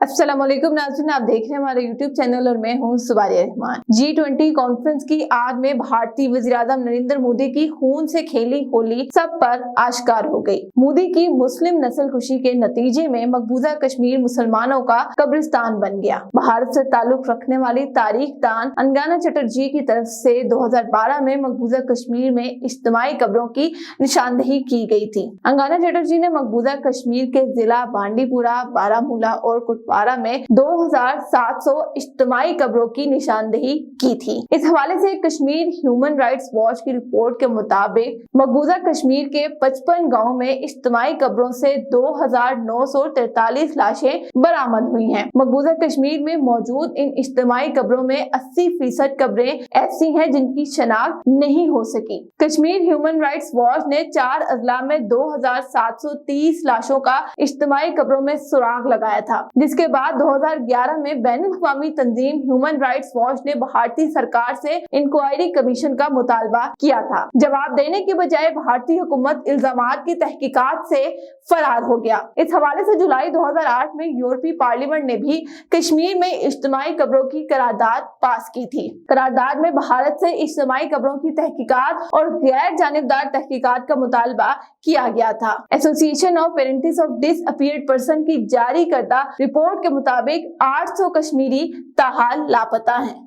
अस्सलाम वालेकुम नाज़रीन, आप देख रहे हैं हमारे यूट्यूब चैनल और मैं हूं सुबारिया रहमान। G20 कॉन्फ्रेंस की आग में भारतीय वज़ीर-ए-आज़म नरेंद्र मोदी की खून से खेली होली सब पर आश्कार हो गई। मोदी की मुस्लिम नस्लकुशी के नतीजे में मकबूजा कश्मीर मुसलमानों का कब्रिस्तान बन गया। भारत से ताल्लुक रखने वाली तारीख दान अंगाना चटर्जी की तरफ से 2012 में मकबूजा कश्मीर में इज्तिमाई कब्रों की निशानदेही की गई थी। अंगाना चटर्जी ने मकबूजा कश्मीर के जिला बांडीपुरा, बारामूला और कुपवारा में 2700 इज्तिमाई कब्रों की निशानदेही की थी। इस हवाले से कश्मीर ह्यूमन राइट्स वॉच की रिपोर्ट के मुताबिक मकबूजा कश्मीर के 55 गाँव में इज्तिमाई कब्रों से 2943 लाशें बरामद हुई हैं। मकबूजा कश्मीर में मौजूद इन इज्तिमाई कब्रों में 80% कब्रें ऐसी हैं जिनकी शनाख्त नहीं हो सकी। कश्मीर ह्यूमन राइट्स वॉच ने 4 अजला में 2730 लाशों का इज्तिमाई कब्रों में सुराग लगाया था, जिसके बाद 2011 में बैनुल-अक़वामी तंजीम ह्यूमन राइट्स वॉच ने भारतीय सरकार से इंक्वायरी कमीशन का मुतालबा किया था। जवाब देने के बजाय भारतीय हुकूमत इल्जामात की तहकीकात से फरार हो गया। इस हवाले से जुलाई 2008 में यूरोपीय पार्लियामेंट ने भी कश्मीर में इज्तिमाई कब्रों की करारदाद पास की थी। करारदाद में भारत से इज्तिमाई कब्रों की तहकीकात और गैर जानिबदार तहकीकात का मुतालबा किया गया था। Association of parents of disappeared person की जारी करदा रिपोर्ट के मुताबिक 800 कश्मीरी ताहाल लापता हैं।